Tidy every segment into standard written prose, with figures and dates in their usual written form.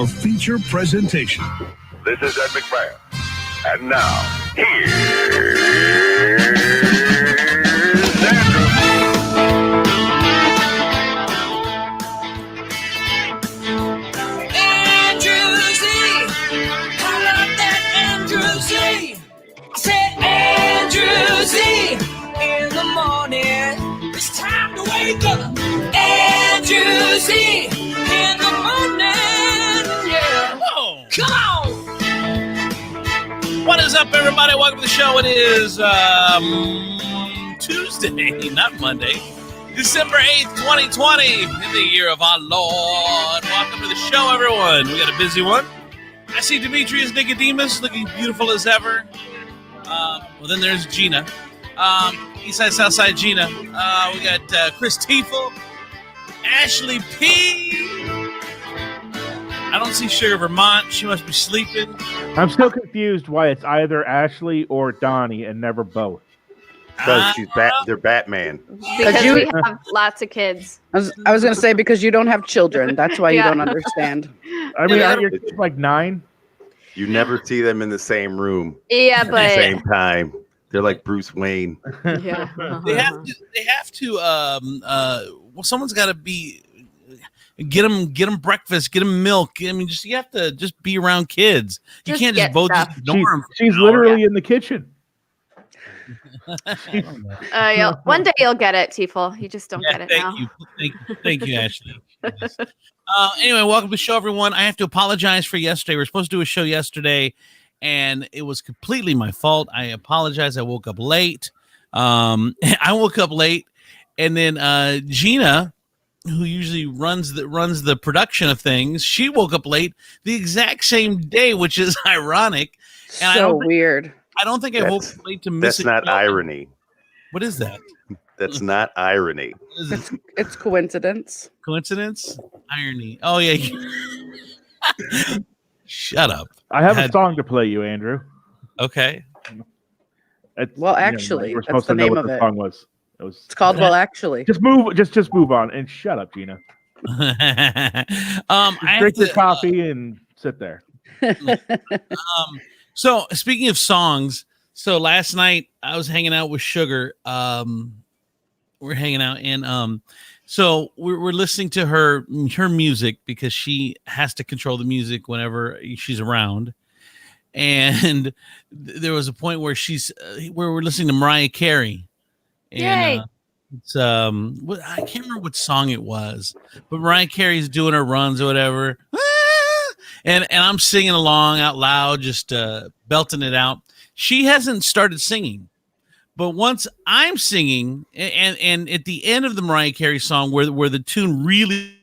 our feature presentation. This is Ed McMahon. And now, here's Andrew. Andrew Z. How about that Andrew Z? I said Andrew Z. In the morning, it's time to wake up. Andrew Z. In the morning, yeah. Whoa. Come on. What is up, everybody? Welcome to the show. It is Tuesday, not Monday, December 8th, 2020, in the year of our Lord. Welcome to the show, everyone. We got a busy one. I see Demetrius Nicodemus looking beautiful as ever. Well, then there's Gina. Eastside, Southside Gina. We got Chris Tiefel, Ashley P. I don't see Sugar Vermont. She must be sleeping. I'm still confused why it's either Ashley or Donnie and never both. Because they're Batman. Because we have lots of kids. I was going to say because you don't have children. That's why you don't understand. I mean, aren't your kids like 9? You never see them in the same room. Yeah, at but the same time. They're like Bruce Wayne. yeah. They have to. Well, someone's got to be. Get them breakfast. Get them milk. I mean, you have to just be around kids. You can't just both just ignore them. She's literally in the kitchen. One day you'll get it, Tiefel. You just don't get it now. Thank you, Ashley. Anyway, welcome to the show, everyone. I have to apologize for yesterday. We were supposed to do a show yesterday, and it was completely my fault. I apologize. I woke up late. And then Gina, who usually runs the production of things, she woke up late the exact same day, which is ironic. And so weird. I don't think I woke up late to miss it. That's not irony. What is that? That's not irony. It's coincidence. Coincidence? Irony. Oh, yeah. Shut up. I have a song to play you, Andrew. Okay. Well, actually, we're that's supposed the to know name what of the it. song was. It's called Well, Actually. Just move on and shut up, Gina. Drink your coffee and sit there. So speaking of songs, so last night I was hanging out with Sugar. We're hanging out and so we're listening to her music because she has to control the music whenever she's around. And there was a point where where we're listening to Mariah Carey. And, Yay. It's I can't remember what song it was, but Mariah Carey's doing her runs or whatever. And I'm singing along out loud, just belting it out. She hasn't started singing, but once I'm singing, and at the end of the Mariah Carey song, where the tune really,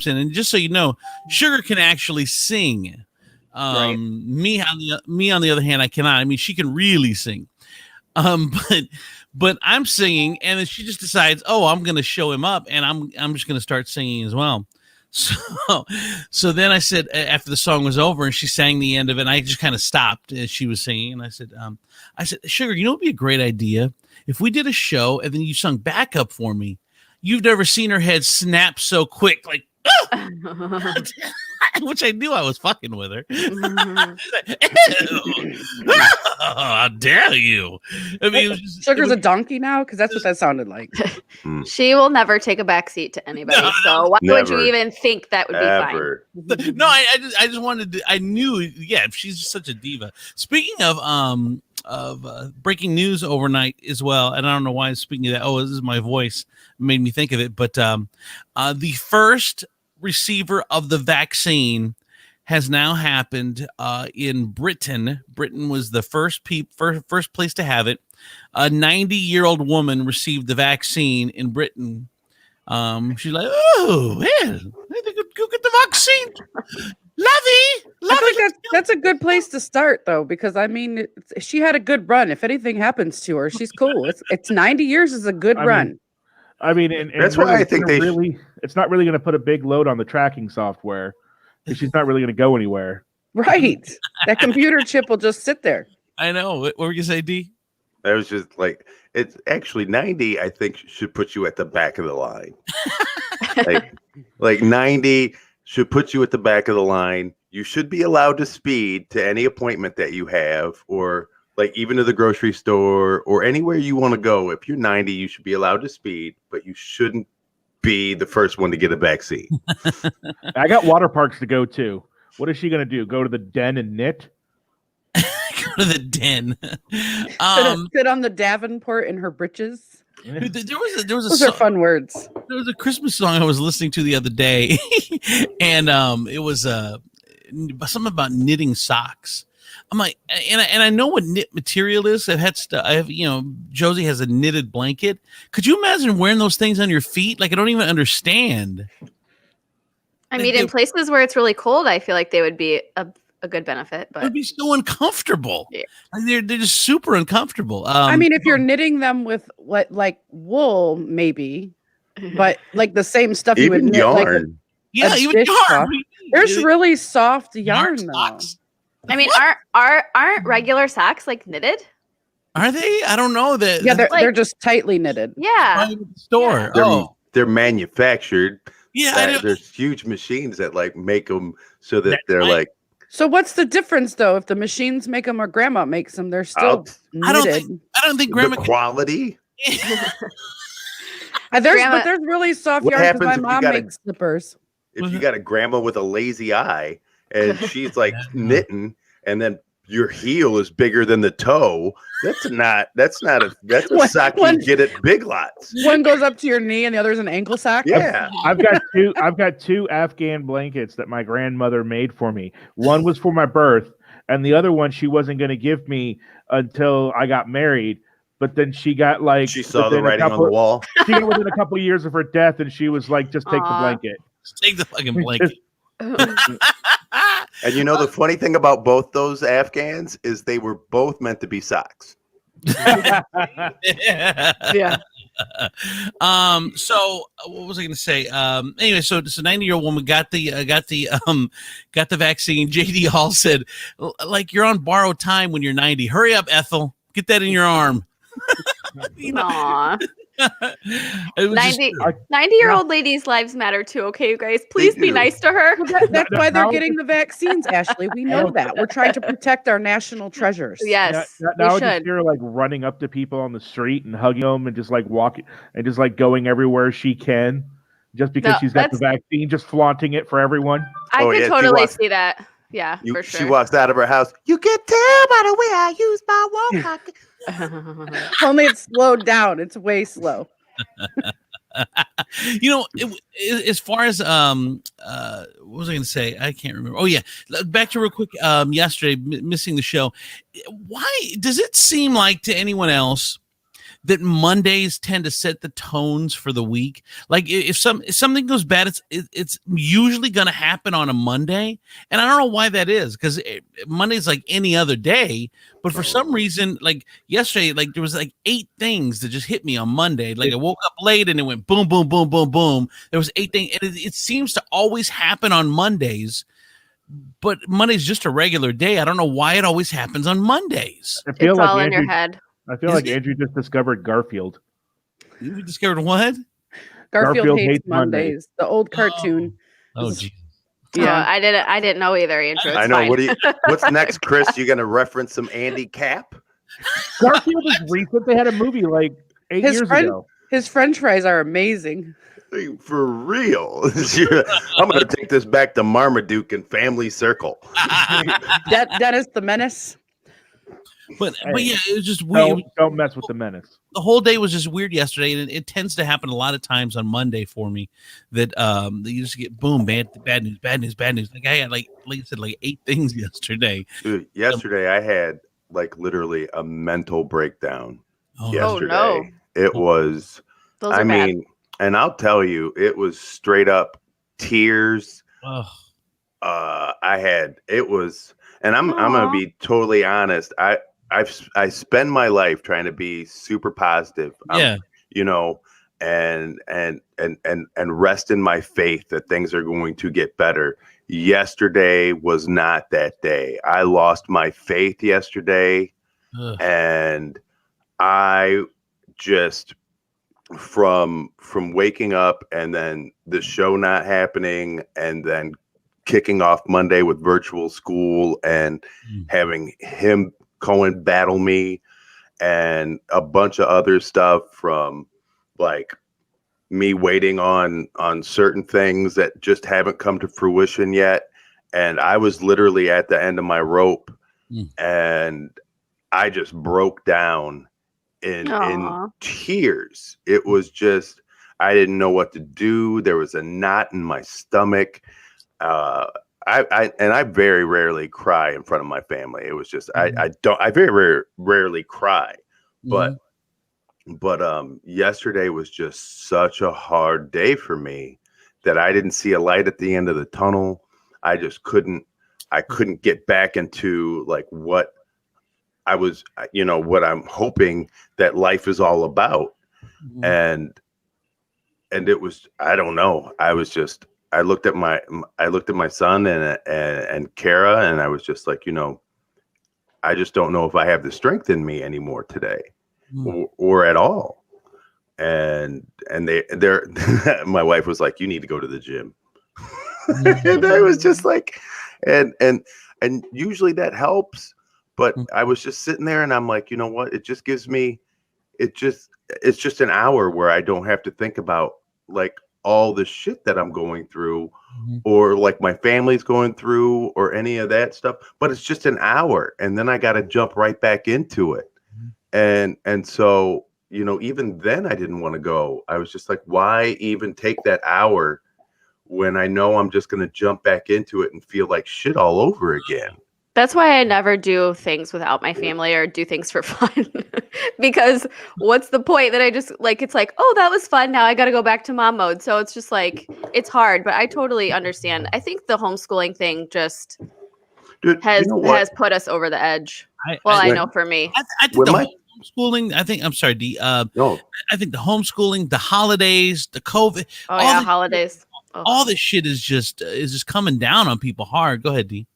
and just so you know, Sugar can actually sing. Right. Me on the other hand, I cannot. I mean, she can really sing. But I'm singing, and then she just decides, oh, I'm going to show him up, and I'm just going to start singing as well. So then I said, after the song was over and she sang the end of it, and I just kind of stopped as she was singing. And I said, Sugar, you know, it'd be a great idea if we did a show and then you sung backup for me. You've never seen her head snap so quick, like, which I knew I was fucking with her. How dare you? I mean, Sugar's a donkey now? Because that's what that sounded like. She will never take a backseat to anybody. So why would you even think that would be fine? No, I just wanted to. I knew, yeah, she's such a diva. Speaking of breaking news overnight as well, and I don't know why I'm speaking of that. Oh, this is my voice made me think of it. But the first receiver of the vaccine has now happened in Britain. Britain was the first place to have it. A 90-year-old woman received the vaccine in Britain. She's like, oh, well, go get the vaccine. I think that's a good place to start, though, because, I mean, she had a good run. If anything happens to her, she's cool. It's 90 years is a good run. I mean, and that's why I think it's not really going to put a big load on the tracking software. She's not really going to go anywhere. Right. That computer chip will just sit there. I know. What were you going to say, D? I was just like, it's actually 90, I think, should put you at the back of the line. like 90 should put you at the back of the line. You should be allowed to speed to any appointment that you have, or like even to the grocery store or anywhere you want to go. If you're 90, you should be allowed to speed, but you shouldn't be the first one to get a vaccine. I got water parks to go to. What is she going to do? Go to the den and knit? Go to the den. Sit on the Davenport in her britches. Dude, there was a Those are fun words. There was a Christmas song I was listening to the other day, and it was something about knitting socks. I'm like, and I know what knit material is. I've had stuff. Josie has a knitted blanket. Could you imagine wearing those things on your feet? Like, I don't even understand. I mean, in places where it's really cold, I feel like they would be a good benefit, but it would be so uncomfortable. Yeah. Like they're just super uncomfortable. I mean, if you're knitting them with like wool, maybe, but like the same stuff you would knit, yarn. Like even yarn. There's really soft yarn though. Socks. I mean, aren't regular socks like knitted? Are they? I don't know that. Yeah, they're just tightly knitted. Yeah. Store. They're manufactured. Yeah, there's huge machines that like make them so that they're like. So what's the difference though? If the machines make them or grandma makes them, they're still knitted. I don't think grandma the quality. But there's really soft yarn because my mom makes slippers. If you got a grandma with a lazy eye and she's like knitting, and then your heel is bigger than the toe, that's a sock you get at Big Lots. One goes up to your knee and the other's an ankle sock. Yeah. I've got two Afghan blankets that my grandmother made for me. One was for my birth, and the other one she wasn't going to give me until I got married. But then she got like she saw the writing on the wall. She got within a couple of years of her death, and she was like, "Just take the blanket. Just take the fucking blanket." And you know the funny thing about both those Afghans is they were both meant to be socks. Yeah. So what was I going to say? Anyway, so 90-year-old woman got the vaccine. JD Hall said, like, you're on borrowed time when you're 90. Hurry up, Ethel. Get that in your arm. Aww. 90-year-old ladies' lives matter too. Okay, you guys, please be nice to her. That's why they're getting the vaccines, Ashley. We know that. We're trying to protect our national treasures. Yes, now we should. You're like running up to people on the street and hugging them and just like walking and just like going everywhere she can, just because she's got the vaccine, just flaunting it for everyone. I could totally see that. Yeah, for sure. She walks out of her house. You can tell by the way I use my walk. Only it's slowed down. It's way slow. As far as what was I going to say? I can't remember. Oh yeah, back to real quick. Yesterday, missing the show. Why does it seem like to anyone else that Mondays tend to set the tones for the week? Like if something goes bad, it's usually going to happen on a Monday, and I don't know why that is, because Monday's like any other day, but for some reason, like yesterday, like there was like 8 things that just hit me on Monday. Like I woke up late and it went boom, boom, boom, boom, boom. There was 8 things, and it seems to always happen on Mondays. But Monday's just a regular day. I don't know why it always happens on Mondays. I feel it's like all in your head. I feel like Andrew just discovered Garfield. You discovered what? Garfield hates Mondays. The old cartoon. Oh, geez. Yeah, I didn't know either, Andrew. I know. Fine. What's next, Chris? You gonna reference some Andy Capp? Garfield is recent. They had a movie like 8 years ago. His French fries are amazing. For real. I'm gonna take this back to Marmaduke and Family Circle. Dennis the Menace. But yeah, it was just weird. Don't mess with the menace. The whole day was just weird yesterday, and it tends to happen a lot of times on Monday for me. That you just get boom, bad news. Like I had like I said, like 8 things yesterday. Dude, yesterday I had like literally a mental breakdown. Yesterday, no. It was. Those are bad. And I'll tell you, it was straight up tears. Oh. It was, and I'm gonna be totally honest. I spend my life trying to be super positive. And rest in my faith that things are going to get better. Yesterday was not that day. I lost my faith yesterday, and I just from waking up and then the show not happening and then kicking off Monday with virtual school and having him Cohen battle me and a bunch of other stuff from like me waiting on certain things that just haven't come to fruition yet. And I was literally at the end of my rope and I just broke down in tears. It was just, I didn't know what to do. There was a knot in my stomach. I very rarely cry in front of my family. It was just, I very rarely cry, but yesterday was just such a hard day for me that I didn't see a light at the end of the tunnel. I just couldn't get back into like what I was, what I'm hoping that life is all about. And it was, I don't know. I looked at my son and Kara, and I was just like, I just don't know if I have the strength in me anymore today or at all. And they're my wife was like, you need to go to the gym. And I was just like, and usually that helps, but I was just sitting there and I'm like, you know what? It just gives me, it's just an hour where I don't have to think about like all the shit that I'm going through or like my family's going through or any of that stuff, but it's just an hour. And then I got to jump right back into it. And so, even then I didn't want to go. I was just like, why even take that hour when I know I'm just going to jump back into it and feel like shit all over again? That's why I never do things without my family or do things for fun. Because what's the point that I just like, it's like, oh, that was fun. Now I got to go back to mom mode. So it's just like, it's hard, but I totally understand. I think the homeschooling thing just has put us over the edge. I know for me. I think the homeschooling, I'm sorry, D. No. I think the homeschooling, the holidays, the COVID. Holidays. All this shit is just coming down on people hard. Go ahead, D.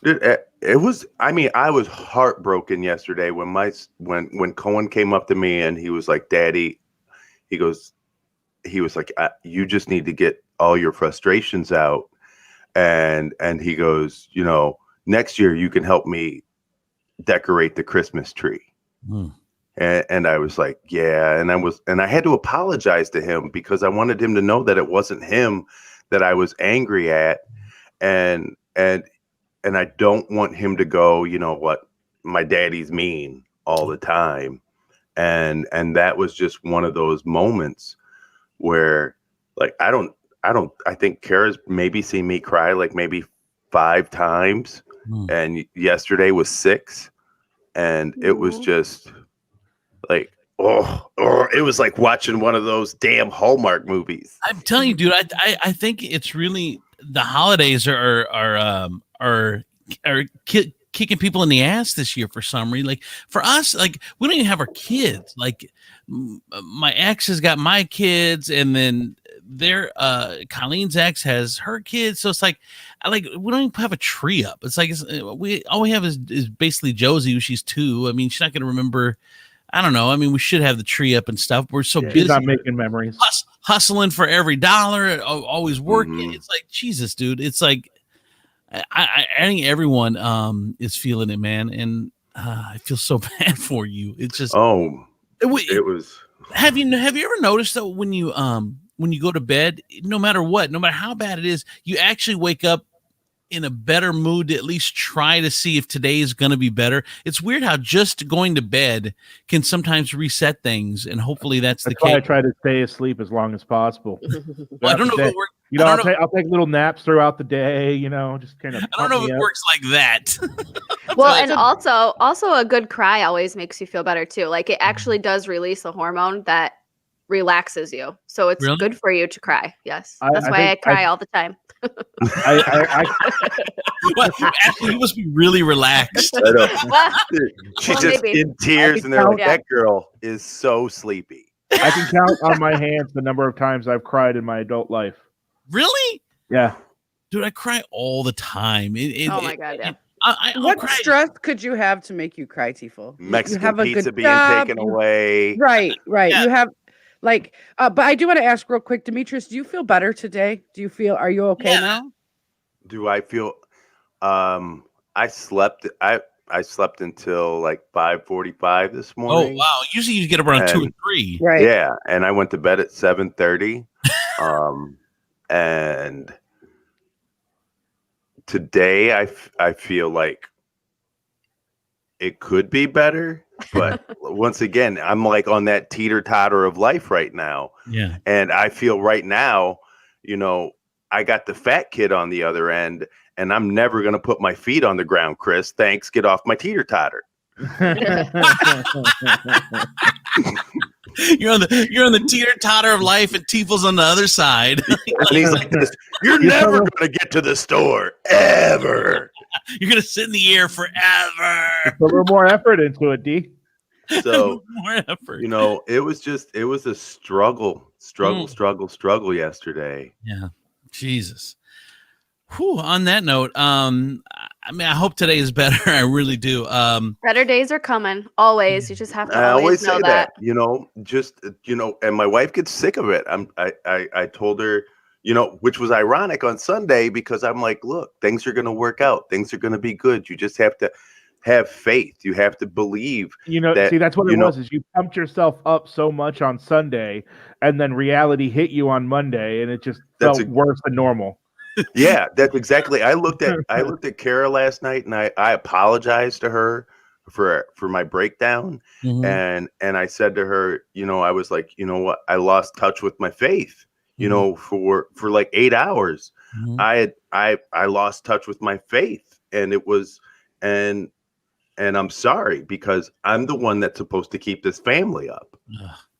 Dude, it was, I was heartbroken yesterday when Cohen came up to me and he was like, Daddy, he was like, you just need to get all your frustrations out. And he goes, next year you can help me decorate the Christmas tree. And I was like, yeah. And I had to apologize to him because I wanted him to know that it wasn't him that I was angry at. And I don't want him to go, what, my daddy's mean all the time. And that was just one of those moments where like, I think Kara's maybe seen me cry like maybe 5 times. And yesterday was 6. And it was just like, it was like watching one of those damn Hallmark movies. I'm telling you, dude, I think it's really, the holidays are kicking people in the ass this year for some reason. Like for us, like we don't even have our kids. Like my ex has got my kids, and then Colleen's ex has her kids. So it's like we don't even have a tree up. It's like all we have is basically Josie, who she's 2. I mean, she's not going to remember. I don't know. I mean, we should have the tree up and stuff. We're so busy. Not making memories. Hustling for every dollar, always working. It's like, Jesus, dude. It's like, I think everyone is feeling it, man. And I feel so bad for you. It's just, it was. Have you ever noticed that when you go to bed, no matter how bad it is, you actually wake up in a better mood to at least try to see if today is going to be better? It's weird how just going to bed can sometimes reset things, and hopefully that's the case. I try to stay asleep as long as possible. Well, I don't know if it works. I'll take little naps throughout the day. Just kind of. I don't know if it works like that. Well, and also a good cry always makes you feel better too. Like it actually does release a hormone that relaxes you, so it's good for you to cry. Yes, that's why I cry all the time. Actually, you must be really relaxed. She's just in tears, and they're like, that girl is so sleepy. I can count on my hands the number of times I've cried in my adult life. Really? Yeah. Dude, I cry all the time. Oh my God, yeah. What stress could you have to make you cry, Tiefel? Mexican pizza being taken away. Right. Yeah. You have Like, but I do want to ask real quick, Demetrius, do you feel better today? Are you okay now? Do I feel? I slept. I slept until like 5:45 this Oh morning. wow! Usually you get around 2 or 3. Right. Yeah, and I went to bed at 7:30. And today I feel like it could be better, but once again, I'm like on that teeter-totter of life right now. Yeah. And I feel right now, I got the fat kid on the other end, and I'm never going to put my feet on the ground, Chris. Thanks. Get off my teeter-totter. You're on the teeter-totter of life, and Tiefel's on the other side. And he's like this, you're never going to get to the store, ever. You're going to sit in the air forever. Put a little more effort into it, D. So, more effort. it was a struggle yesterday. Yeah. Jesus. Whew, on that note, I hope today is better. I really do. Better days are coming. Always. You just have to always know say that. And my wife gets sick of it. I told her, which was ironic on Sunday, because I'm like, look, things are going to work out. Things are going to be good. You just have to have faith. You have to believe. That's what it was. Is you pumped yourself up so much on Sunday, and then reality hit you on Monday, and it just felt worse than normal. Yeah, that's exactly. I looked at Kara last night, and I apologized to her for my breakdown, and I said to her, I was like, you know what, I lost touch with my faith, for like 8 hours. I lost touch with my faith, and it was and I'm sorry, because I'm the one that's supposed to keep this family up.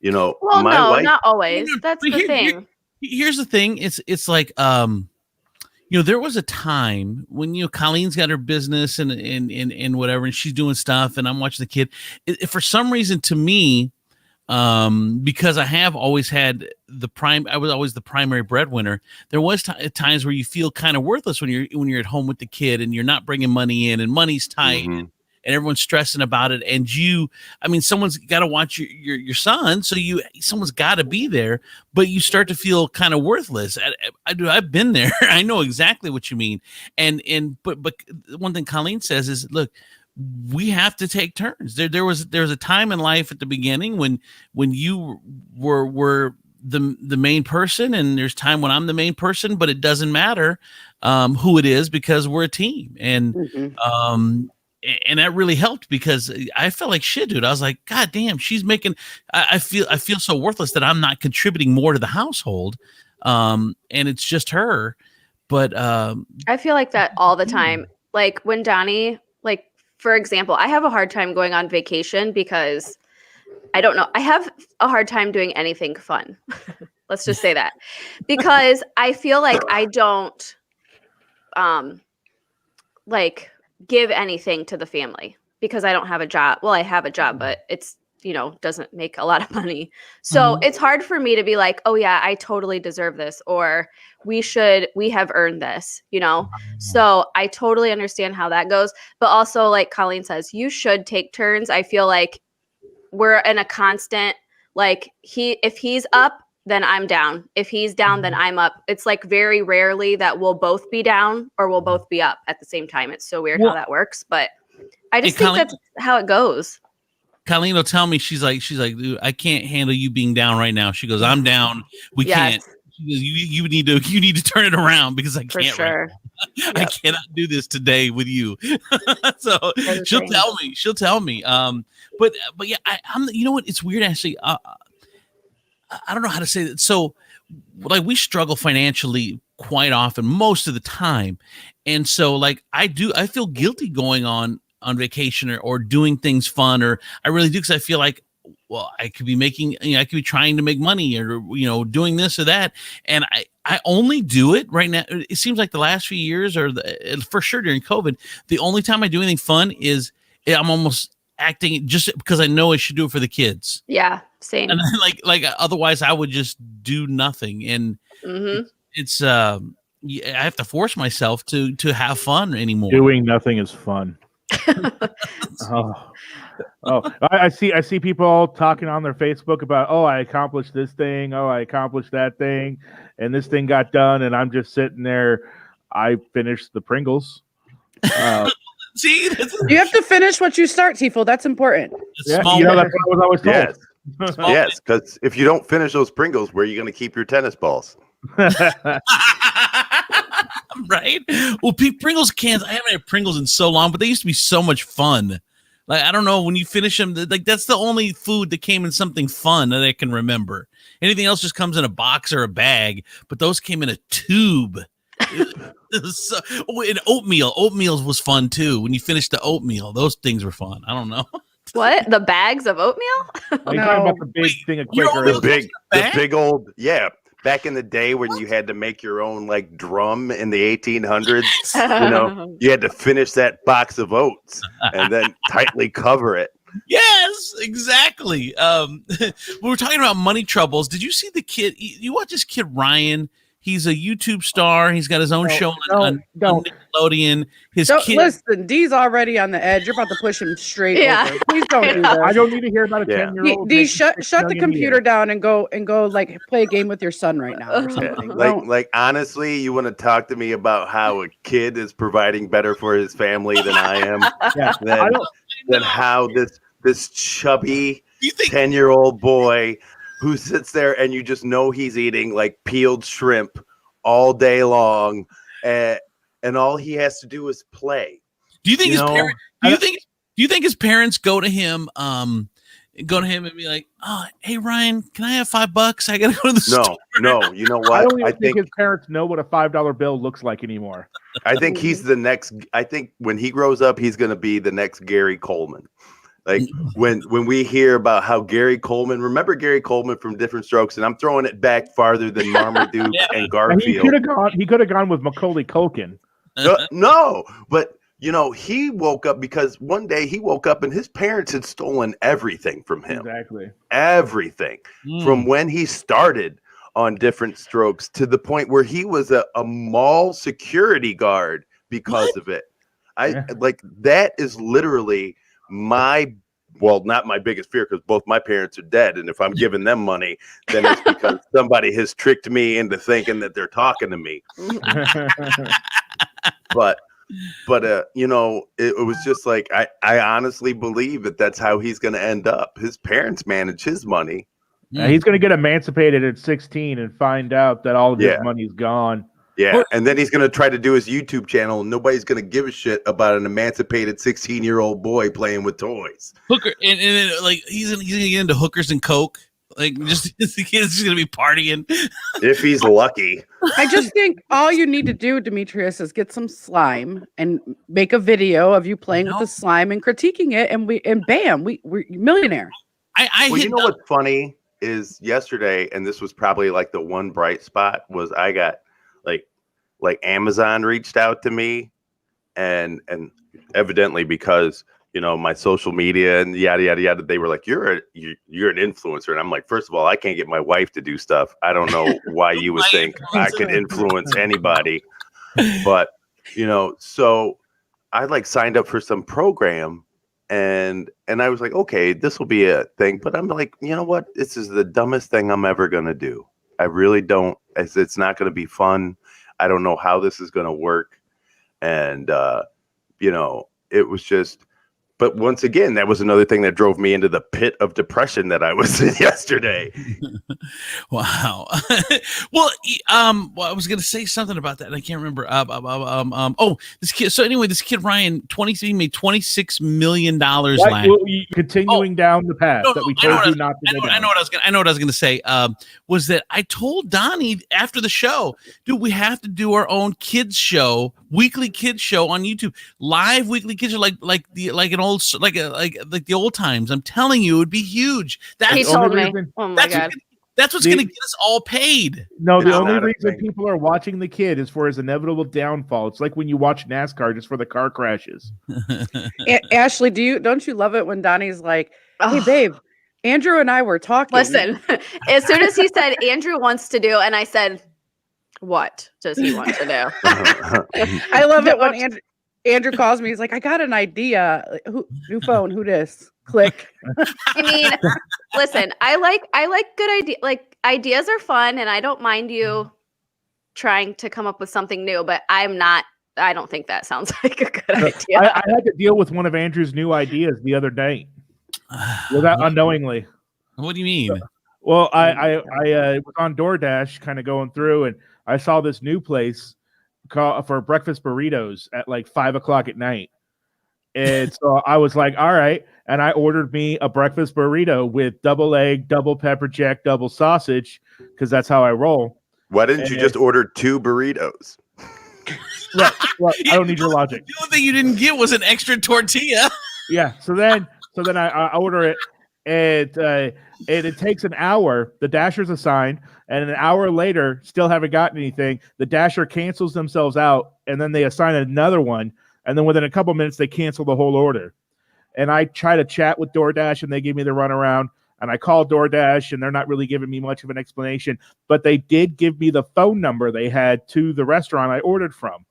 Well, my no, wife, not always. That's the thing. Here's the thing. It's like there was a time when Colleen's got her business and whatever, and she's doing stuff, and I'm watching the kid. For some reason, to me, because I have always had I was always the primary breadwinner. There was times where you feel kind of worthless when you're at home with the kid and you're not bringing money in, and money's tight. And everyone's stressing about it, and someone's got to watch your son, so someone's got to be there, but you start to feel kind of worthless. I've been there. I know exactly what you mean. But one thing Colleen says is, look, we have to take turns. There was a time in life at the beginning when you were the main person, and there's time when I'm the main person, but it doesn't matter who it is, because we're a team. And that really helped, because I felt like shit, dude. I was like, God damn, she's making. I feel so worthless that I'm not contributing more to the household, and it's just her. But I feel like that all the time. Like when Donnie, for example, I have a hard time going on vacation because I don't know. I have a hard time doing anything fun. Let's just say that, because I feel like I don't, give anything to the family, because I don't have a job. Well, I have a job, but it's, doesn't make a lot of money. So it's hard for me to be like, oh yeah, I totally deserve this, or we have earned this, So I totally understand how that goes. But also, like Colleen says, you should take turns. I feel like we're in a constant, if he's up, then I'm down. If he's down, then I'm up. It's like very rarely that we'll both be down or we'll both be up at the same time. It's so weird how that works, but I just think that's how it goes. Colleen will tell me, she's like, dude, I can't handle you being down right now. She goes, I'm down. We can't. She goes, you need to turn it around, because I can't. For sure. Right now. I cannot do this today with you. So she'll tell me. But yeah, I'm. You know what? It's weird, actually. I don't know how to say that. So, we struggle financially quite often, most of the time. And so, I feel guilty going on vacation or doing things fun, or I really do, because I feel like, well, I could be making, I could be trying to make money, or, doing this or that. And I only do it right now. It seems like the last few years, or for sure during COVID, the only time I do anything fun is I'm almost acting just because I know I should do it for the kids. Yeah, same. And then, otherwise I would just do nothing. And it's I have to force myself to have fun anymore. Doing nothing is fun. Oh. I see people all talking on their Facebook about, I accomplished this thing, I accomplished that thing, and this thing got done, and I'm just sitting there. I finished the Pringles. See, You have to finish what you start, Tiefel. That's important. That's what I was always told. Yes, because if you don't finish those Pringles, where are you going to keep your tennis balls? Right? Well, Pringles cans. I haven't had Pringles in so long, but they used to be so much fun. Like, I don't know, when you finish them, like, that's the only food that came in something fun that I can remember. Anything else just comes in a box or a bag, but those came in a tube. And oatmeal. Oatmeal was fun too. When you finished the oatmeal, those things were fun. I don't know. What? The bags of oatmeal? Are you talking about the big thing of Quaker? The big old, yeah. Back in the day when you had to make your own like drum in the 1800s, you had to finish that box of oats and then tightly cover it. Yes, exactly. We were talking about money troubles. Did you see the kid? You watch this kid, Ryan? He's a YouTube star. He's got his own show on Nickelodeon. Listen, D's already on the edge. You're about to push him straight over. Please don't do that. I don't need to hear about a 10-year-old. D, shut the computer down and go like play a game with your son right now or something. Like honestly, you want to talk to me about how a kid is providing better for his family than I am? Than how this chubby 10-year-old boy who sits there and you just know he's eating like peeled shrimp all day long, and all he has to do is play. Do you think his parents? Do you think his parents go to him? Go to him and be like, "Oh, hey Ryan, can I have $5? I gotta go to the store." No. You know what? I don't even think his parents know what a $5 bill looks like anymore. I think he's the next. I think when he grows up, he's going to be the next Gary Coleman. Like when we hear about how Gary Coleman, remember Gary Coleman from Different Strokes, and I'm throwing it back farther than Marmaduke and Garfield. He could have gone with Macaulay Culkin. No, but he woke up because one day he woke up and his parents had stolen everything from him. Exactly. Everything from when he started on Different Strokes to the point where he was a mall security guard because of it. Like that is literally not my biggest fear, because both my parents are dead, and if I'm giving them money, then it's because somebody has tricked me into thinking that they're talking to me. But it was just like I honestly believe that's how he's going to end up. His parents manage his money. He's going to get emancipated at 16 and find out that all of his money's gone. Yeah, and then he's going to try to do his YouTube channel, and nobody's going to give a shit about an emancipated 16-year-old boy playing with toys. Hooker, and then, like he's going to get into hookers and coke. Like the kid's just going to be partying. If he's lucky. I just think all you need to do, Demetrius, is get some slime and make a video of you playing with the slime and critiquing it, and bam, we're millionaire. You know what's funny is yesterday, and this was probably like the one bright spot, was I got like Amazon reached out to me, and evidently because my social media and yada yada yada, they were like, you're an influencer, and I'm like, first of all, I can't get my wife to do stuff. I don't know why you would think I could influence anybody, but so I like signed up for some program, and I was like, okay, this will be a thing, but I'm like, you know what, this is the dumbest thing I'm ever gonna do. I really don't. It's not gonna be fun. I don't know how this is going to work. And, it was just, but once again, that was another thing that drove me into the pit of depression that I was in yesterday. Wow. Well, I was going to say something about that, and I can't remember. This kid. So anyway, this kid, Ryan, he made $26 million last year. Continuing down the path that we told you not to go down. I know what I was going to say. Was that I told Donnie after the show, dude, we have to do our own kids show, weekly kids show on YouTube, live weekly kids show, like the old times. I'm telling you, it would be huge. He told me. Oh my God. That's what's going to get us all paid. No, the only reason people are watching the kid is for his inevitable downfall. It's like when you watch NASCAR just for the car crashes. Ashley, don't you love it when Donnie's like, hey, babe, Andrew and I were talking. Listen, as soon as he said Andrew wants to do, and I said, what does he want to do? I love it when Andrew calls me. He's like, I got an idea. New phone. Who this? Click. I mean, listen, I like good idea. Like ideas are fun, and I don't mind you trying to come up with something new. But I don't think that sounds like a good idea. I had to deal with one of Andrew's new ideas the other day, without unknowingly. What do you mean? Well, I was on DoorDash, kind of going through, and I saw this new place for breakfast burritos at like 5:00 at night. And so I was like, all right. And I ordered me a breakfast burrito with double egg, double pepper jack, double sausage, because that's how I roll. Why didn't you just order 2 burritos? Right. I don't need your logic. The only thing you didn't get was an extra tortilla. Yeah. So then I order it, and it takes an hour. The Dasher's assigned, and an hour later, still haven't gotten anything. The Dasher cancels themselves out, and then they assign another one. And then within a couple minutes, they cancel the whole order. And I try to chat with DoorDash, and they give me the runaround. And I call DoorDash, and they're not really giving me much of an explanation. But they did give me the phone number they had to the restaurant I ordered from.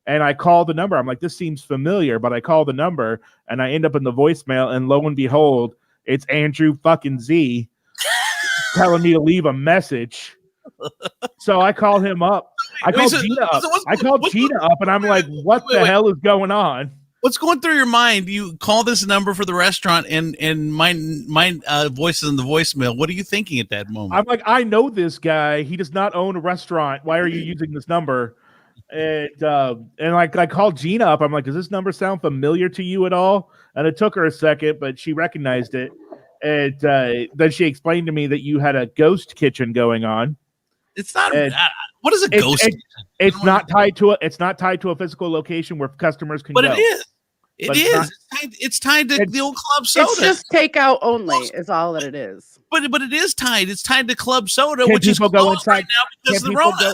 And I called the number. I'm like, this seems familiar. But I call the number, and I end up in the voicemail. And lo and behold, it's Andrew fucking Z telling me to leave a message. So I call him up. I called Gina up, and I'm like, what the hell is going on? What's going through your mind? You call this number for the restaurant, and my voice is in the voicemail. What are you thinking at that moment? I'm like, I know this guy. He does not own a restaurant. Why are you using this number? And like I called Gina up. I'm like, does this number sound familiar to you at all? And it took her a second, but she recognized it. And then she explained to me that you had a ghost kitchen going on. It's not. What is a ghost? It's not tied to a physical location where customers can go. But it is. It's tied to the old club soda. It's just takeout only. Is all that it is. But it is tied. It's tied to club soda, Can which is people go inside right now because of the Rona.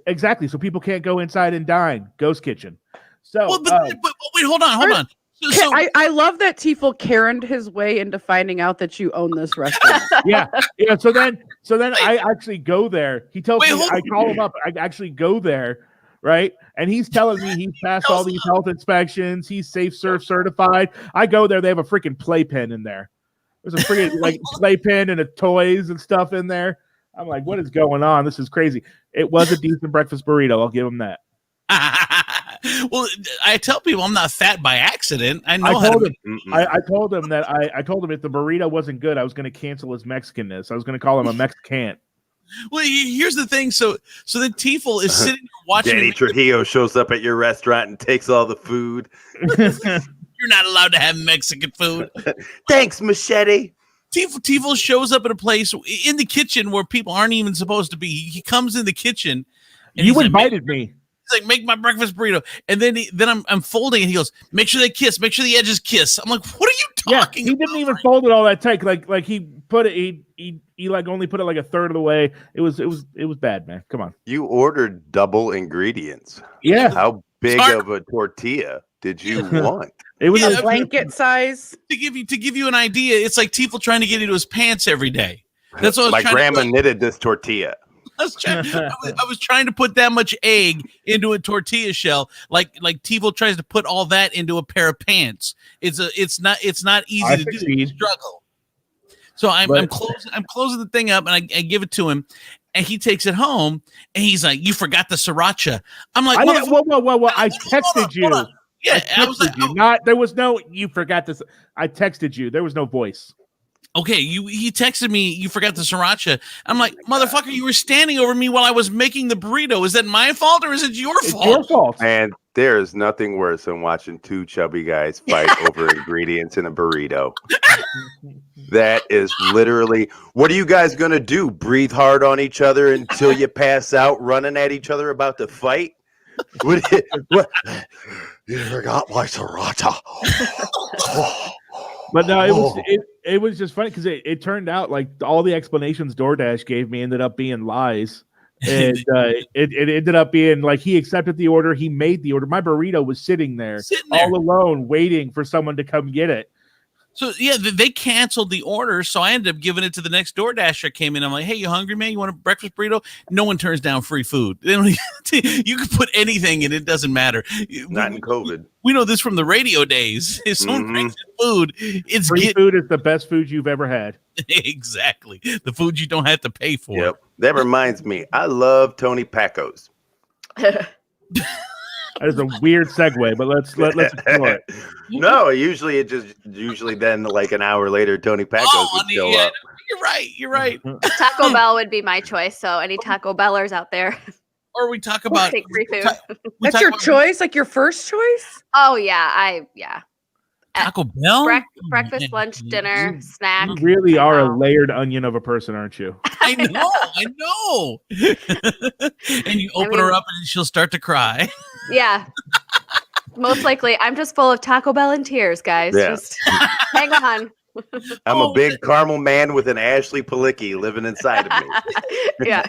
Exactly. So people can't go inside and dine. Ghost kitchen. So, but wait, hold on. So, I love that Tiefel Karen'd his way into finding out that you own this restaurant. yeah. So then I actually go there. He tells me, I call him up. I actually go there, right? And he's telling me he's passed all these health inspections. He's Safe Surf certified. I go there. They have a freaking playpen in there. There's a freaking playpen and toys and stuff in there. I'm like, what is going on? This is crazy. It was a decent breakfast burrito. I'll give him that. Well, I tell people I'm not fat by accident. I know. I told him that I told him if the burrito wasn't good, I was going to cancel his Mexicanness. I was going to call him a Mexican. Well, here's the thing. So then Tiefel is sitting there watching. Danny Trujillo shows up at your restaurant and takes all the food. You're not allowed to have Mexican food. Thanks, Machete. Tiefel shows up at a place in the kitchen where people aren't even supposed to be. He comes in the kitchen. And you invited me. He's like, make my breakfast burrito. And then I'm folding, and he goes, make sure they kiss. Make sure the edges kiss. I'm like, what are you talking about? He didn't even fold it all that tight. Like he put it, he like only put it like a third of the way. It was bad, man. Come on. You ordered double ingredients. Yeah. How big of a tortilla did you want? It was a blanket size. To give you an idea, it's like Tiefel trying to get into his pants every day. That's what my grandma knitted this tortilla. I was trying to put that much egg into a tortilla shell, like Tiefel tries to put all that into a pair of pants. It's not easy to do. It's a struggle. So I'm closing the thing up, and I give it to him, and he takes it home, and he's like, "You forgot the sriracha." I'm like, "Whoa! I texted you." Yeah, I was like, there was no. You forgot this. I texted you. There was no voice. Okay, he texted me, you forgot the sriracha. I'm like, motherfucker, you were standing over me while I was making the burrito. Is that my fault or is it your fault? Your fault. And there is nothing worse than watching two chubby guys fight over ingredients in a burrito. That is literally, what are you guys going to do? Breathe hard on each other until you pass out, running at each other about to fight? What? You forgot my sriracha. But no, it was just funny because it turned out like all the explanations DoorDash gave me ended up being lies. And it ended up being like he accepted the order, he made the order. My burrito was sitting there all alone, waiting for someone to come get it. So yeah, they canceled the order, so I ended up giving it to the next door dasher. Came in, I'm like, "Hey, you hungry, man? You want a breakfast burrito?" No one turns down free food. They don't you can put anything in, it doesn't matter. Not in COVID. We know this from the radio days. If someone brings in food, it's free food is the best food you've ever had. Exactly, the food you don't have to pay for. Yep. That reminds me, I love Tony Pacos. That is a weird segue, but let's explore it. No, usually then like an hour later, Tony Pacos would show up. You're right. Taco Bell would be my choice. So any Taco Bellers out there? Or we talk about take free food. That's your choice, like your first choice? Oh yeah, Taco Bell? Breakfast, lunch, dinner, snack. You really are a layered onion of a person, aren't you? I know. And you open her up and she'll start to cry. Yeah. Most likely. I'm just full of Taco Bell and tears, guys. Yeah. Just hang on. I'm a big caramel man with an Ashley Palicki living inside of me. Yeah.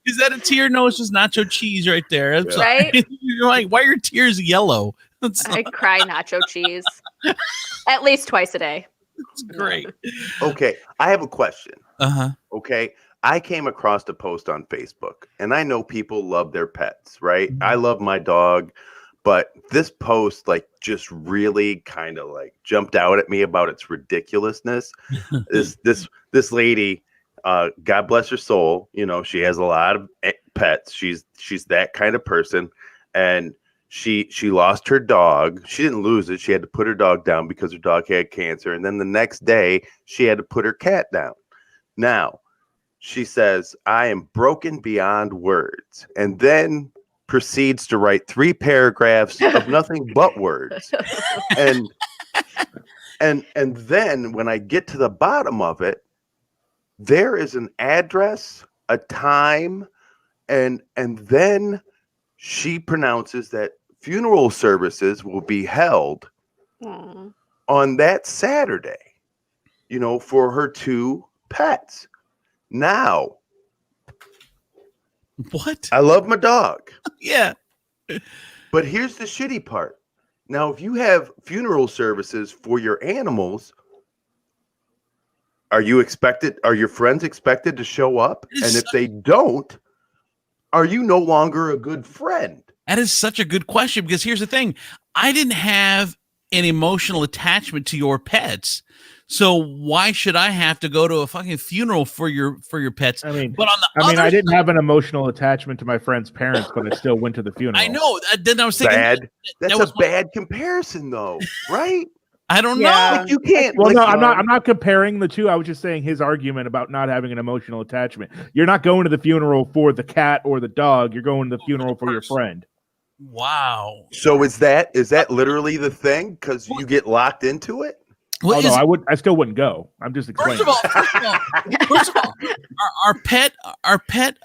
Is that a tear? No, it's just nacho cheese right there. I'm sorry. Right? You're like, why are your tears yellow? I cry nacho cheese at least twice a day. It's great. Okay, I have a question. Uh-huh. Okay, I came across a post on Facebook, and I know people love their pets, right? I love my dog, but this post like just really kind of like jumped out at me about its ridiculousness. This lady, God bless her soul, you know, she has a lot of pets. She's that kind of person, and she lost her dog. She didn't lose it. She had to put her dog down because her dog had cancer. And then the next day she had to put her cat down. Now she says, "I am broken beyond words." And then proceeds to write 3 paragraphs of nothing but words. And then when I get to the bottom of it, there is an address, a time, and then she pronounces that funeral services will be held on that Saturday, you know, for her 2 pets. Now, what? I love my dog. Yeah. But here's the shitty part. Now, if you have funeral services for your animals, are your friends expected to show up? And if they don't, are you no longer a good friend? That is such a good question, because here's the thing. I didn't have an emotional attachment to your pets. So why should I have to go to a fucking funeral for your pets? I mean, but on the other I didn't side, have an emotional attachment to my friend's parents, but I still went to the funeral. I know. Then I was thinking Bad. That's was a bad comparison, though, right? I don't Yeah. know. Like, you can't. Well, like, no, I'm not comparing the two. I was just saying his argument about not having an emotional attachment. You're not going to the funeral for the cat or the dog. You're going to the funeral for your friend. Wow. So is that literally the thing? Because you get locked into it? What Although is- I still wouldn't go. I'm just explaining. First of all, are pet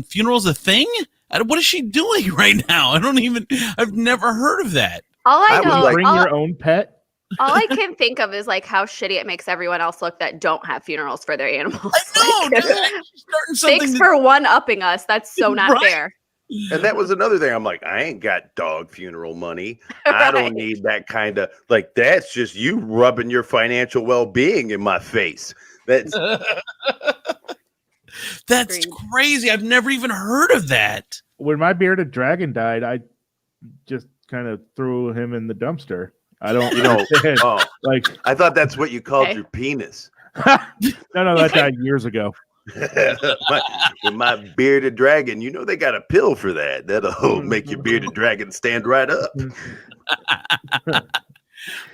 funerals a thing? What is she doing right now? I've never heard of that. All I I would know, like- Bring your own pet. all I can think of is like how shitty it makes everyone else look that don't have funerals for their animals. I know. Dude, she's starting something Thanks that- for one-upping us. That's so not Right? fair. And that was another thing. I'm like, I ain't got dog funeral money. I don't Right. need that kind of like. That's just you rubbing your financial well-being in my face. That's That's Agreed. crazy. I've never even heard of that. When my bearded dragon died, I just kind of threw him in the dumpster. I don't, you know. understand. Oh, Like, I thought that's what you called Okay. your penis. no, that died years ago. With my bearded dragon, you know they got a pill for that. That'll make your bearded dragon stand right up.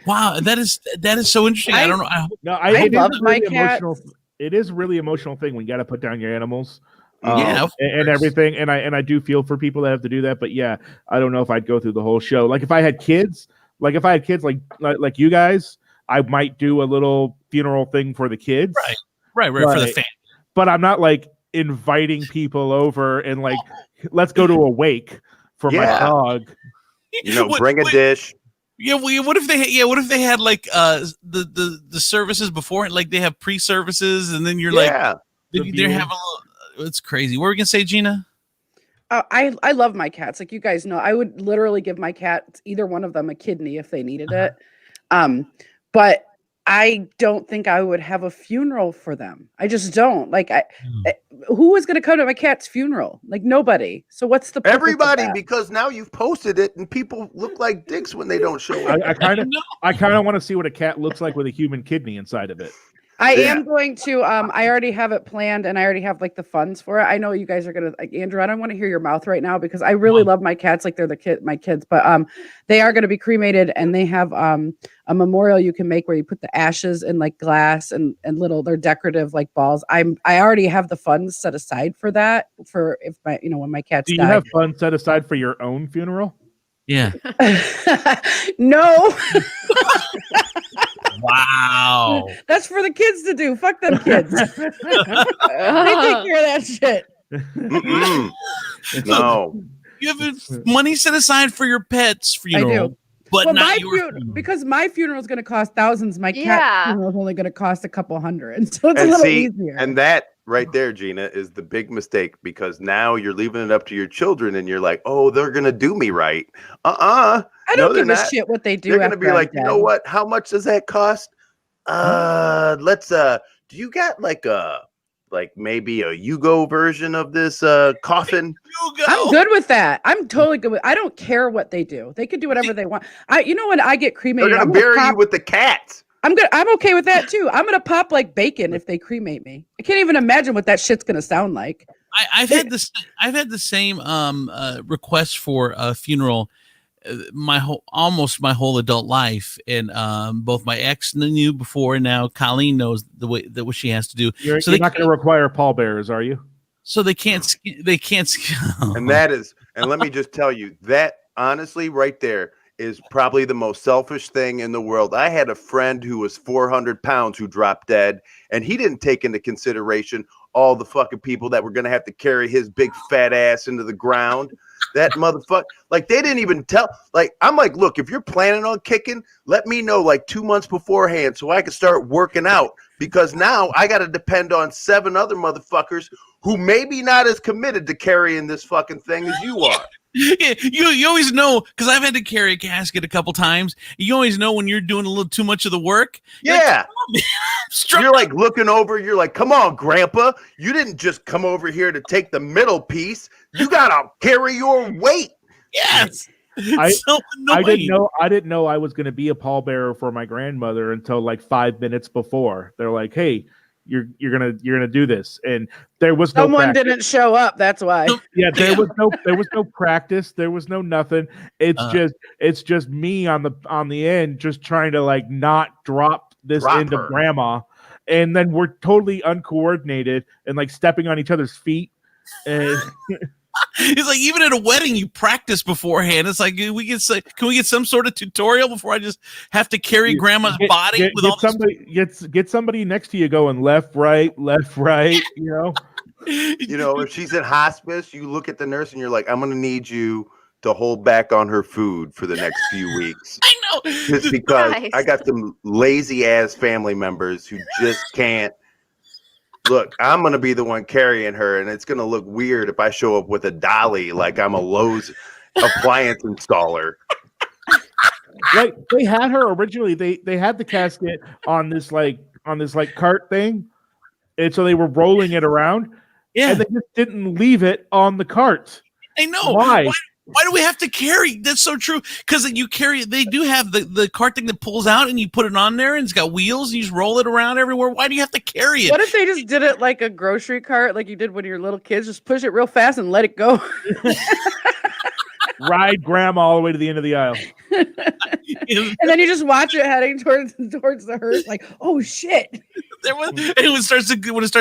Wow, that is so interesting. I don't know. No, I it is love a my really cats. emotional. It is a really emotional thing when you got to put down your animals. Yeah, of and course. everything, and I do feel for people that have to do that. But yeah, I don't know if I'd go through the whole show. Like if I had kids, like you guys, I might do a little funeral thing for the kids. Right, for the Right. fan. But I'm not like inviting people over and like let's go to a wake for my Yeah. dog. You know, What- bring a wait, dish. Yeah, what if they had like the services before, like they have pre-services, and then you're Yeah. like The they're view. having it's crazy. What were we gonna say, Gina? I love my cats. Like you guys know, I would literally give my cat, either one of them, a kidney if they needed it. But I don't think I would have a funeral for them. I just don't. Like, who is going to come to my cat's funeral? Like, nobody. So what's the purpose of Everybody, that? because now you've posted it and people look like dicks when they don't show up. I kind of want to see what a cat looks like with a human kidney inside of it. I am going to. I already have it planned, and I already have like the funds for it. I know you guys are gonna, like, Andrew. I don't want to hear your mouth right now because I really love my cats, like they're my kids. But they are going to be cremated, and they have a memorial you can make where you put the ashes in like glass and little. They're decorative like balls. I already have the funds set aside for that. For if my when my cats. Do you die. have funds set aside for your own funeral? Yeah. No. Wow. That's for the kids to do. Fuck them kids. They take care of that shit. No. You have money set aside for your pet's funeral. I do. But well, not your because my funeral is going to cost thousands. My cat Yeah. funeral is only going to cost a couple hundred. So it's a And little see, easier. and that right there, Gina, is the big mistake because now you're leaving it up to your children and you're like, oh, they're going to do me right. I don't give a not. shit what they do. They're going to after be I'm like, you know dead. what? How much does that cost? Do you got like maybe a Yugo version of this coffin? I'm good with that. I'm totally good with. I don't care what they do. They can do whatever they want. When I get They're cremated, going to bury you with the cats. I'm good. I'm okay with that too. I'm gonna pop like bacon if they cremate me. I can't even imagine what that shit's gonna sound like. I've had the same request for a funeral almost my whole adult life, and both my ex knew before, and now Colleen knows what she has to do. You're not going to require pallbearers, are you? So they can't. And let me just tell you that honestly, right there is probably the most selfish thing in the world. I had a friend who was 400 pounds who dropped dead, and he didn't take into consideration all the fucking people that were going to have to carry his big fat ass into the ground. That motherfucker, like, they didn't even tell. Like, I'm like, look, if you're planning on kicking, let me know like 2 months beforehand so I can start working out, because now I got to depend on 7 other motherfuckers who maybe not as committed to carrying this fucking thing as you are. Yeah, you always know, because I've had to carry a casket a couple times. You always know when you're doing a little too much of the work. Yeah. You're like looking over, you're like, come on, Grandpa. You didn't just come over here to take the middle piece. You gotta carry your weight. Yes. I didn't know I was gonna be a pallbearer for my grandmother until like 5 minutes before. They're like, hey, you're gonna do this, and there was no Someone practice. didn't show up. That's why. Yeah, there was no practice. There was no nothing. It's just me on the end, just trying to like not drop this end of grandma, and then we're totally uncoordinated and like stepping on each other's feet. And It's like even at a wedding, you practice beforehand. It's like can we get some sort of tutorial before I just have to carry grandma's body with all get somebody next to you going left, right, you know. You know, if she's in hospice, you look at the nurse and you're like, I'm gonna need you to hold back on her food for the next few weeks. I know. Just because Christ. I got some lazy ass family members who just can't. Look, I'm going to be the one carrying her, and it's going to look weird if I show up with a dolly like I'm a Lowe's appliance installer. Like, they had her originally. They had the casket on this cart thing, and so they were rolling it around. Yeah, and they just didn't leave it on the cart. I know. Why? Why do we have to carry? That's so true. Because you carry, they do have the cart thing that pulls out and you put it on there and it's got wheels and you just roll it around everywhere. Why do you have to carry it? What if they just did it like a grocery cart, like you did when you were little kids? Just push it real fast and let it go. Ride grandma all the way to the end of the aisle. And then you just watch it heading towards the hearse, like, oh shit. When it starts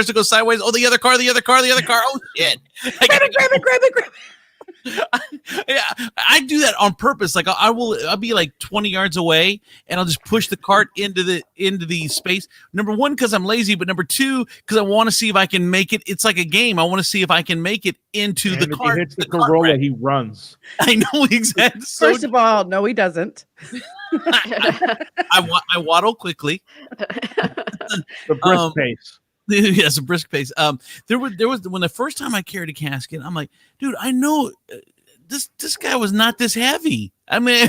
to go sideways, oh, the other car, oh shit. Grab it. Yeah, I do that on purpose. Like I'll be like 20 yards away and I'll just push the cart into the space. Number one, because I'm lazy, but number two, because I want to see if I can make it. It's like a game. I want to see if I can make it into the cart. He hits the Corolla, he runs. I know exactly. First of all, no, he doesn't. I waddle quickly. The brisk pace. Yes, a brisk pace. There was when the first time I carried a casket, I'm like, dude, I know this guy was not this heavy. I mean,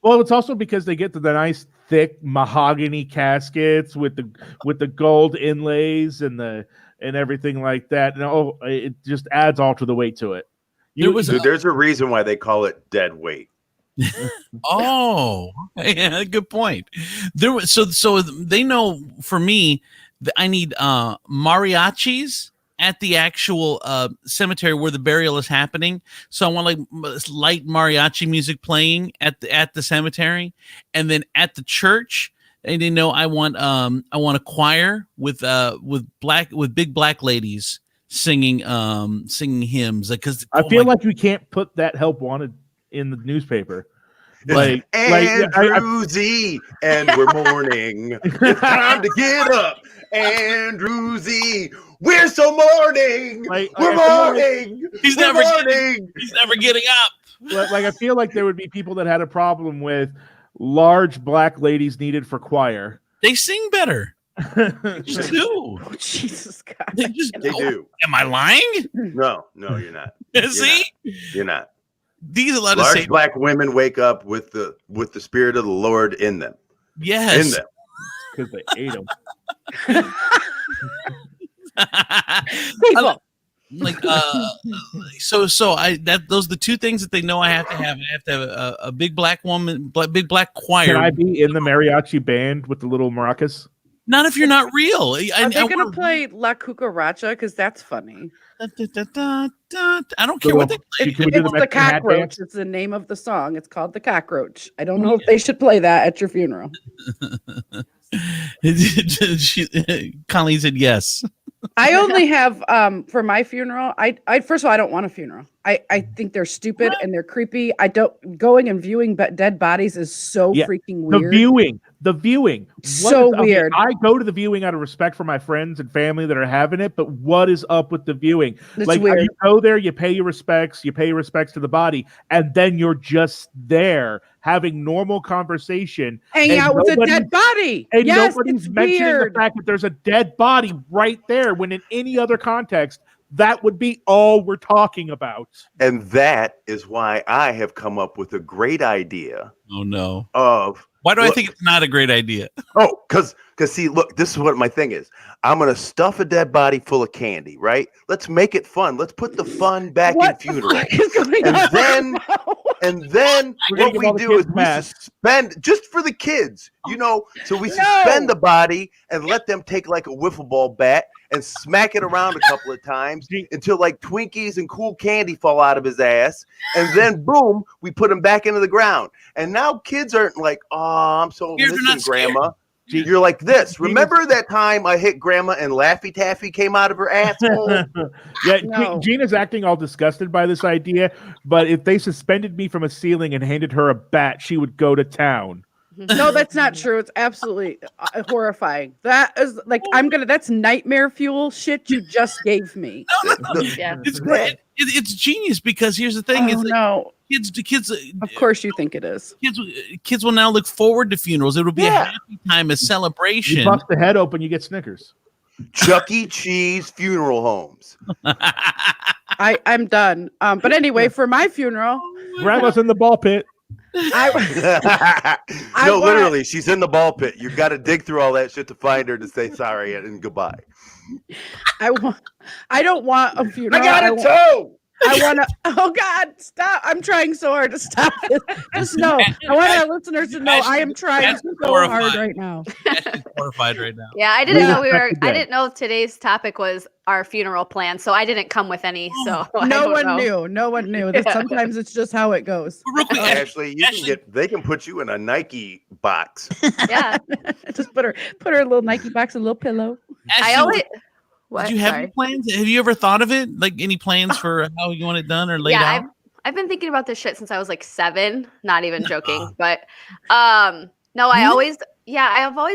Well, it's also because they get the nice thick mahogany caskets with the gold inlays and everything like that. And it just adds all to the weight to it. There's a reason why they call it dead weight. Oh, yeah, good point. There was so they know for me that I need mariachis at the actual cemetery where the burial is happening. So I want like light mariachi music playing at the cemetery, and then at the church. And they know I want a choir with big black ladies singing hymns, because I feel like we can't put that help wanted in the newspaper. Like Andrew Z, and we're mourning. It's time to get up, Andrew Z. We're so mourning. We're mourning. He's never getting up. Like I feel like there would be people that had a problem with large black ladies needed for choir. They sing better. They just do. Oh, Jesus God. They do. Am I lying? No, you're not. See? You're not. These allowed to Large say black women wake up with the spirit of the Lord in them. Yes. In them. Because they ate them. So those are the two things that they know I have to have. I have to have a big black woman, big black choir. Can I be in the mariachi band with the little maracas? Not if you're not real. Are they going to play La Cucaracha? Because that's funny. I don't care what they play. It's the cockroach. It's the name of the song. It's called The Cockroach. I don't know if they should play that at your funeral. Colleen said yes. I only have for my funeral. I first of all, I don't want a funeral. I think they're stupid and they're creepy. I don't going and viewing dead bodies is so freaking weird. The viewing. Weird. I go to the viewing out of respect for my friends and family that are having it, but what is up with the viewing? It's like weird. You go there, you pay your respects to the body, and then you're just there having normal conversation, hanging out with a dead body. And yes, nobody's it's mentioning weird. the fact that there's a dead body right there, when in any other context, that would be all we're talking about. And that is why I have come up with a great idea. Oh no. Why do I think it's not a great idea? Oh, because see, look, this is what my thing is. I'm going to stuff a dead body full of candy, right? Let's make it fun. Let's put the fun back in funeral. And then what we do is we suspend, just for the kids, so we suspend the body and let them take like a wiffle ball bat and smack it around a couple of times until like Twinkies and cool candy fall out of his ass. And then boom, we put him back into the ground. And now kids aren't like, oh, I'm so missing Grandma. You're like this. Remember that time I hit Grandma and Laffy Taffy came out of her asshole? Gina's acting all disgusted by this idea, but if they suspended me from a ceiling and handed her a bat, she would go to town. No, that's not true. It's absolutely horrifying. That is like that's nightmare fuel shit you just gave me. It's great. It's genius, because here's the thing: kids. Of course, you think it is. Kids will now look forward to funerals. It will be a happy time, a celebration. You bust the head open, you get Snickers. Chuck E. Cheese funeral homes. I'm done. But anyway, for my funeral, Grandma's in the ball pit. Literally, she's in the ball pit. You got to dig through all that shit to find her to say sorry and goodbye. I don't want a funeral. I got a toe. I want to. Oh God, stop! I'm trying so hard to stop this. Just know, I want our listeners to know I am trying so hard right now. Horrified right now. Yeah, I didn't know I didn't know today's topic was our funeral plan, so I didn't come with any. So no one knew. No one knew. Sometimes it's just how it goes. Ashley, they can put you in a Nike box. Yeah, just put her in a little Nike box, a little pillow. Ashley, did you have any plans? Have you ever thought of it? Like any plans for how you want it done or laid out? I've been thinking about this shit since I was like 7. Not even joking, but no, I've always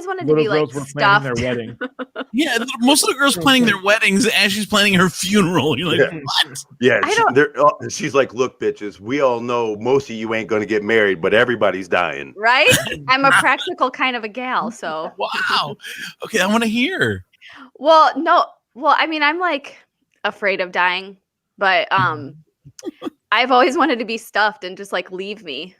wanted to be like stuffed. Their wedding. Yeah, most of the girls planning their weddings as she's planning her funeral. You're like, what? Yeah, she's like, look, bitches, we all know most of you ain't going to get married, but everybody's dying. Right? I'm a practical kind of a gal, so. Wow. Okay, I want to hear. Well, no. Well, I mean, I'm like afraid of dying, but I've always wanted to be stuffed and just like leave me.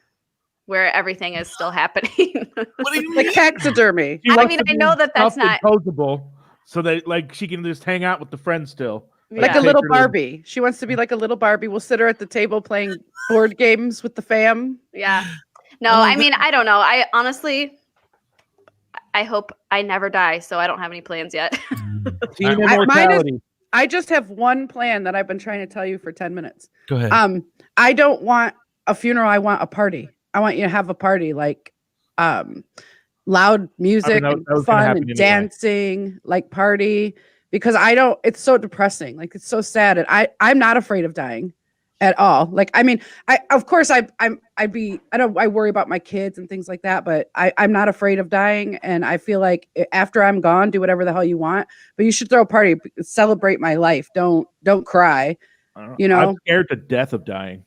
where everything is still happening. What do you Like mean? taxidermy. She I wants mean, to I be know that that's not- self-imposable, so that like she can just hang out with the friends still. Like Yeah. a little Take her to- Barbie. She wants to be like a little Barbie. We'll sit her at the table playing board games with the fam. Yeah. No, Oh, I mean, I don't know. I honestly, I hope I never die, so I don't have any plans yet. Teen All right, immortality. I just have one plan that I've been trying to tell you for 10 minutes. Go ahead. I don't want a funeral. I want a party. I want you to have a party, like loud music that and was gonna fun happen and anyway. dancing, like party, because it's so depressing. Like it's so sad. And I'm not afraid of dying at all. Like, I mean, I worry about my kids and things like that, but I'm not afraid of dying. And I feel like after I'm gone, do whatever the hell you want, but you should throw a party, celebrate my life. Don't cry. You know? I'm scared to death of dying.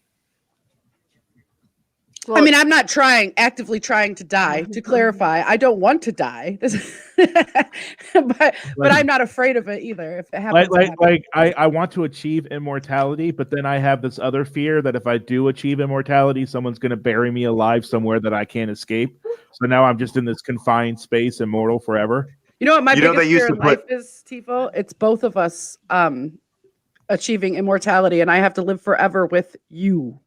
Well, I mean, I'm not actively trying to die. To clarify, I don't want to die, but I'm not afraid of it either. If it happens, it happens. I want to achieve immortality, but then I have this other fear that if I do achieve immortality, someone's going to bury me alive somewhere that I can't escape. So now I'm just in this confined space, immortal forever. You know what my You know, biggest they used fear to in life is, Tiefel? It's both of us achieving immortality, and I have to live forever with you.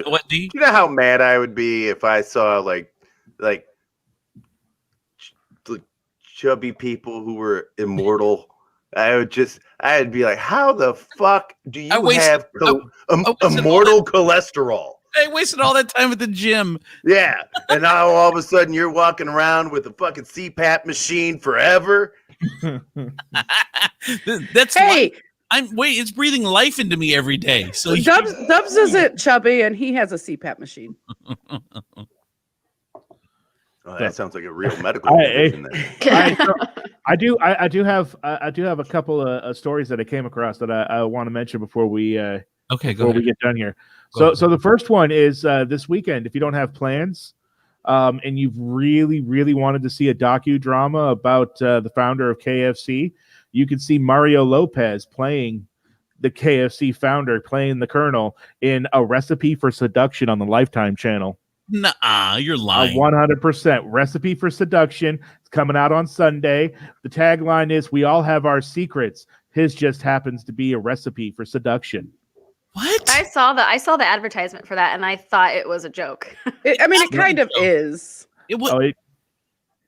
What do you? You know how mad I would be if I saw like chubby people who were immortal. I'd be like, how the fuck do you have immortal cholesterol? I wasted all that time at the gym. Yeah, and now all of a sudden you're walking around with a fucking CPAP machine forever. That's Hey, it's breathing life into me every day. So Dubs isn't chubby, and he has a CPAP machine. Oh, that sounds like a real medical condition then. I do have a couple of stories that I came across that I want to mention before we okay, we get done here. Go So the first one is this weekend. If you don't have plans, and you've really wanted to see a docudrama about the founder of KFC, you can see Mario Lopez playing the KFC founder, playing the Colonel in A Recipe for Seduction on the Lifetime channel. Nuh-uh, you're lying. 100% Recipe for Seduction. It's coming out on Sunday. The tagline is, "We all have our secrets. His just happens to be a recipe for seduction." What? I saw the advertisement for that, and I thought it was a joke. It kind of is.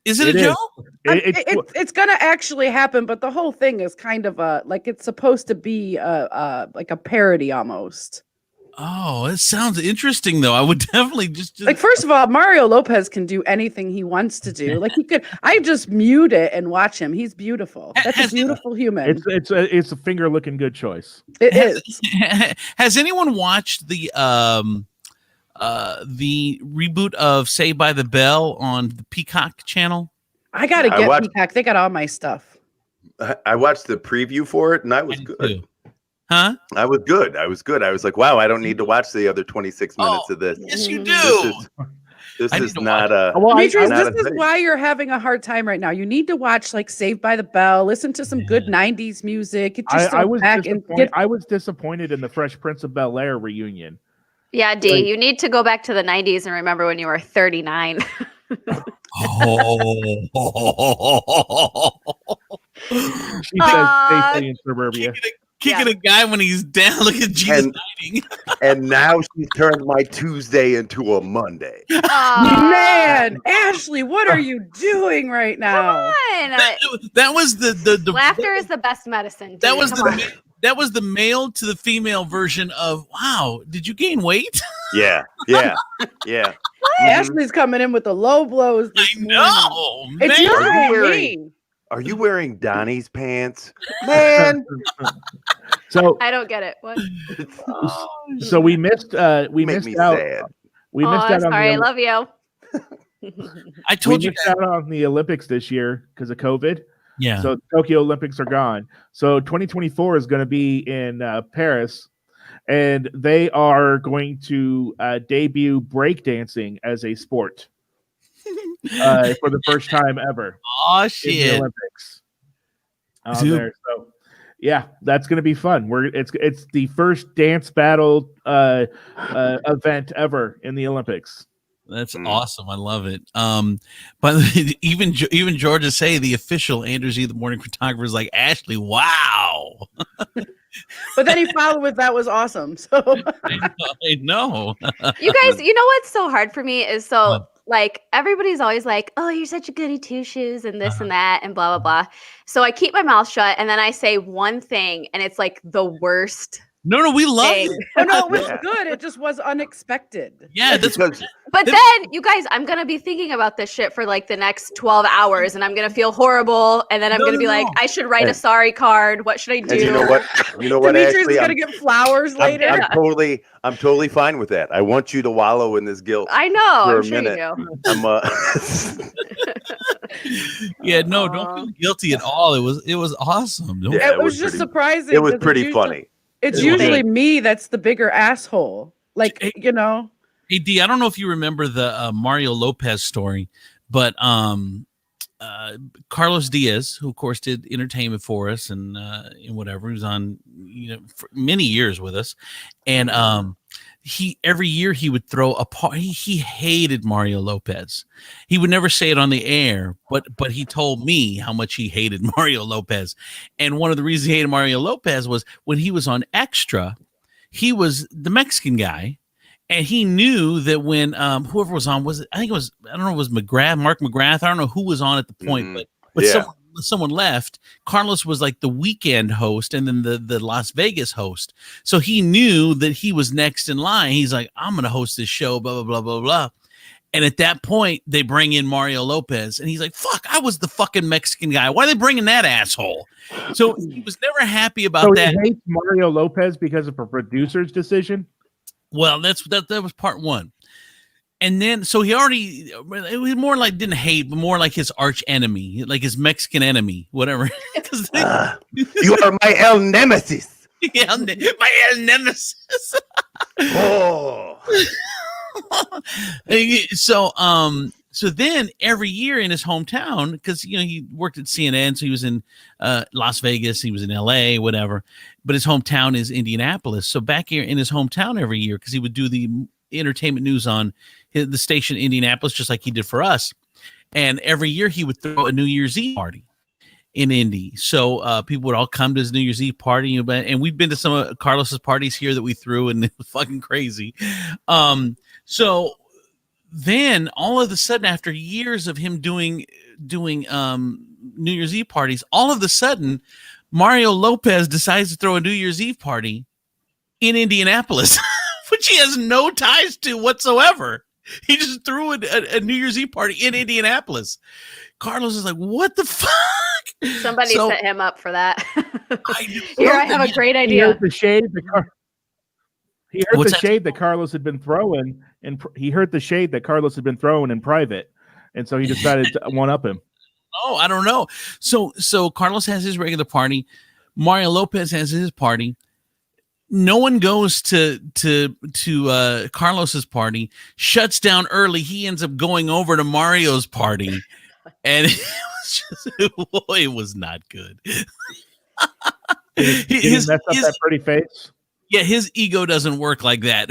Is it a joke? It's gonna actually happen, but the whole thing is kind of it's supposed to be like a parody almost. Oh, it sounds interesting though. I would definitely just like, first of all, Mario Lopez can do anything he wants to do. Like, I just mute it and watch him. He's beautiful. That's a beautiful human. It's a finger looking good choice. It is. Has anyone watched the reboot of Saved by the Bell on the Peacock channel? I gotta get Peacock. They got all my stuff. I watched the preview for it, and I was good. Too. Huh? I was good. I was like, wow, I don't need to watch the other 26 minutes of this. Yes, you do. This is not a. Demetrius, this is why you're having a hard time right now. You need to watch like Saved by the Bell, listen to some good 90s music. Get yourself back and I was disappointed in the Fresh Prince of Bel-Air reunion. Yeah, D, you need to go back to the 90s and remember when you were 39. She says safely in suburbia. Kicking a guy when he's down. Look at Jesus hiding. And now she's turned my Tuesday into a Monday. Man, Ashley, what are you doing right now? Come on. That was the laughter is the best medicine. Dude. That was the male to the female version of, wow, did you gain weight? Yeah. Ashley's coming in with the low blows. I know, man. It's your Are you wearing Donnie's pants? Man. So I don't get it. What? So we missed out. Sad. We missed out on I love you. I told you missed out on the Olympics this year because of COVID. Yeah. So Tokyo Olympics are gone. So 2024 is going to be in Paris, and they are going to debut breakdancing as a sport for the first time ever. Oh in shit! the Olympics. There. So Yeah, that's going to be fun. It's the first dance battle event ever in the Olympics. That's awesome. I love it. But even Georgia Say, the official Andrew Z, the morning photographer, is like, Ashley, wow. But then he followed with that was awesome. So I know. You guys, you know what's so hard for me is like everybody's always like, "Oh, you're such a goody two shoes," and this and that, and blah blah blah. So I keep my mouth shut, and then I say one thing, and it's like the worst. No, we love thing. it. oh no, it was good. It just was unexpected. Yeah, that's Because But then, you guys, I'm gonna be thinking about this shit for like the next 12 hours, and I'm gonna feel horrible, and then I'm gonna be like, I should write a sorry card. What should I do? and you know what? You know what? Demetrius Ashley, is gonna get flowers later. I'm totally fine with that. I want you to wallow in this guilt. I know. for I'm a sure minute. you do. yeah. No, don't feel guilty at all. It was awesome. Don't- Yeah, it was just surprising. It was because pretty funny. It's It was. usually me that's the bigger asshole. Like, Hey. you know. Hey D, I don't know if you remember the Mario Lopez story, but Carlos Diaz, who of course did entertainment for us and whatever, he was on for many years with us, and he every year he would throw a party. He hated Mario Lopez. He would never say it on the air, but he told me how much he hated Mario Lopez, and one of the reasons he hated Mario Lopez was when he was on Extra, he was the Mexican guy. And he knew that when whoever was on I don't know, it was Mark McGrath. I don't know who was on at the point, but Yeah. someone left. Carlos was like the weekend host and then the Las Vegas host. So he knew that he was next in line. He's like, I'm going to host this show, blah, blah, blah, blah, blah. And at that point, they bring in Mario Lopez. And he's like, fuck, I was the fucking Mexican guy. Why are they bringing that asshole? So he was never happy about that. He hates Mario Lopez because of a producer's decision? Well, that was part one. And then, so it was more like didn't hate, but more like his arch enemy, like his Mexican enemy, whatever. You are my El Nemesis. Yeah, my El Nemesis. Oh. So then every year in his hometown, because he worked at CNN, so he was in Las Vegas, he was in LA, whatever, but his hometown is Indianapolis. So back here in his hometown every year, because he would do the entertainment news on the station Indianapolis, just like he did for us. And every year he would throw a New Year's Eve party in Indy. So people would all come to his New Year's Eve party, and we've been to some of Carlos's parties here that we threw, and it was fucking crazy. So then all of a sudden, after years of him doing New Year's Eve parties, all of a sudden Mario Lopez decides to throw a New Year's Eve party in Indianapolis, which he has no ties to whatsoever. He just threw a New Year's Eve party in Indianapolis. Carlos is like, what the fuck? Somebody set him up for that. Here, I have a great idea. He heard the shade that Carlos had been throwing, and he heard the shade that Carlos had been throwing in private, and so he decided to one up him. Oh, I don't know. So Carlos has his regular party. Mario Lopez has his party. No one goes to Carlos's party. Shuts down early. He ends up going over to Mario's party, and it was not good. He messed up that pretty face. Yeah, his ego doesn't work like that.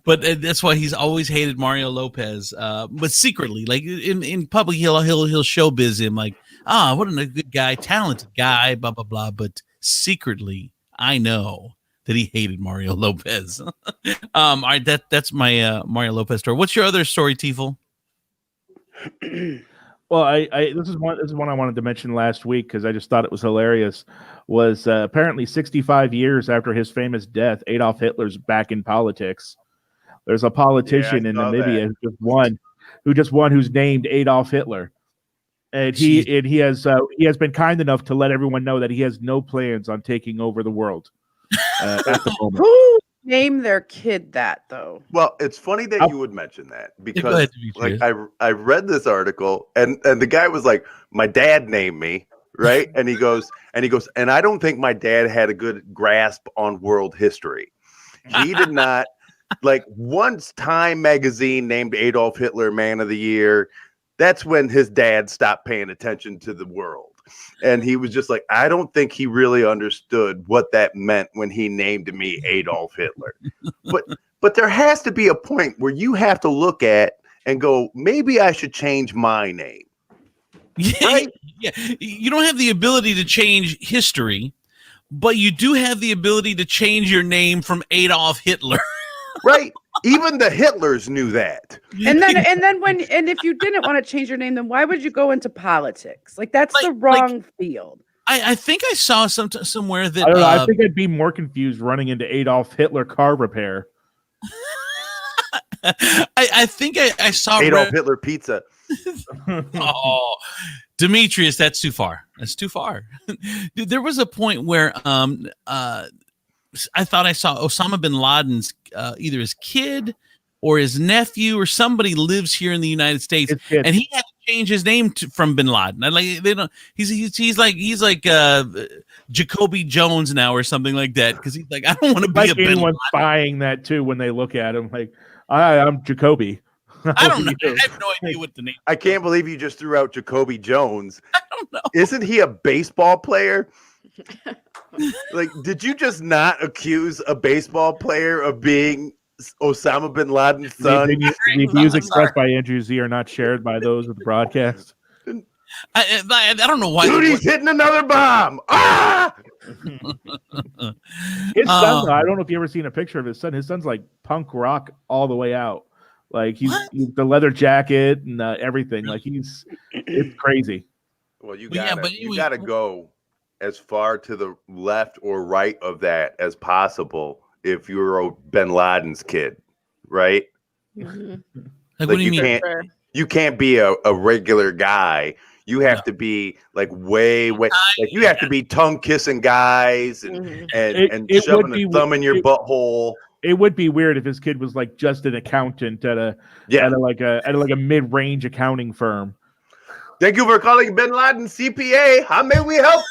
But that's why he's always hated Mario Lopez. But secretly, like in public, he'll showbiz him like, what a good guy, talented guy, blah blah blah. But secretly, I know that he hated Mario Lopez. All right, that's my Mario Lopez story. What's your other story, Tiefel? Well, this is one I wanted to mention last week because I just thought it was hilarious. Was apparently 65 years after his famous death, Adolf Hitler's back in politics. There's a politician in Namibia who just won, who's named Adolf Hitler, and he has been kind enough to let everyone know that he has no plans on taking over the world at the moment. Who named their kid that though? Well, it's funny that you would mention that because like I read this article and the guy was like, my dad named me, right? and he goes, and I don't think my dad had a good grasp on world history. He did not. Like once Time magazine named Adolf Hitler Man of the Year, that's when his dad stopped paying attention to the world. And he was just like, I don't think he really understood what that meant when he named me Adolf Hitler. But there has to be a point where you have to look at and go, maybe I should change my name. Yeah, Right? yeah. You don't have the ability to change history, but you do have the ability to change your name from Adolf Hitler. Right? Even the Hitlers knew that. And if you didn't want to change your name, then why would you go into politics? Like that's the wrong field. I think I saw somewhere that I don't know. I think I'd be more confused running into Adolf Hitler car repair. I think I saw Adolf Hitler pizza. Oh, Demetrius, that's too far. That's too far. Dude, there was a point where I thought I saw Osama bin Laden's either his kid or his nephew or somebody lives here in the United States, and he had to change his name from Bin Laden. Like they don't. He's like Jacoby Jones now or something like that because he's like, I don't want to be like a Bin anyone Laden. spying that too when they look at him. Like I'm Jacoby. I don't know. I have no idea what the name. I can't believe you just threw out Jacoby Jones. I don't know. Isn't he a baseball player? Like, did you just not accuse a baseball player of being Osama bin Laden's son? The views expressed by Andrew Z are not shared by those of the broadcast. I don't know why. Dude, he's hitting another bomb. Ah! His son, I don't know if you ever seen a picture of his son. His son's like punk rock all the way out. Like he's the leather jacket and everything. Like it's crazy. Well, you gotta go as far to the left or right of that as possible if you're bin Laden's kid, right? Mm-hmm. Like, what do you mean? You can't be a regular guy. You have to be like way like you have to be tongue kissing guys and shoving a thumb in your butthole. It would be weird if his kid was like just an accountant at a mid-range accounting firm. Thank you for calling Bin Laden CPA. How may we help?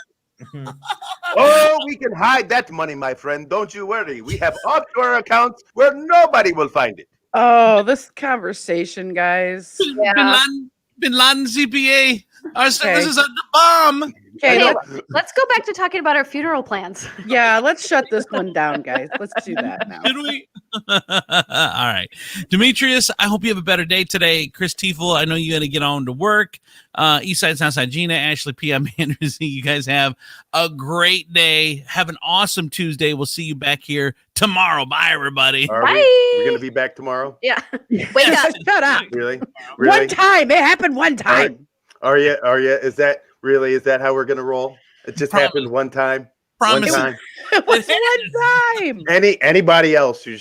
Oh, we can hide that money, my friend. Don't you worry. We have offshore accounts where nobody will find it. Oh, this conversation, guys. Yeah. Bin Laden CPA. Our services are the bomb. Okay, let's go back to talking about our funeral plans. Yeah, let's shut this one down, guys. Let's do that now. Did we? All right. Demetrius, I hope you have a better day today. Chris Tiefel, I know you got to get on to work. Eastside, Southside, Gina, Ashley, P.M. Anderson, you guys have a great day. Have an awesome Tuesday. We'll see you back here tomorrow. Bye, everybody. Bye. We're going to be back tomorrow? Yeah. Wake up. Shut up. Really? One time. It happened one time. Are you? Is that how we're going to roll? It just happened one time? Promise. One time? It was one time. Anybody else who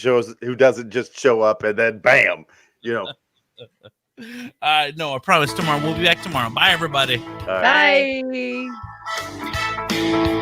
doesn't just show up and then bam, No, I promise tomorrow. We'll be back tomorrow. Bye, everybody. All right. Bye.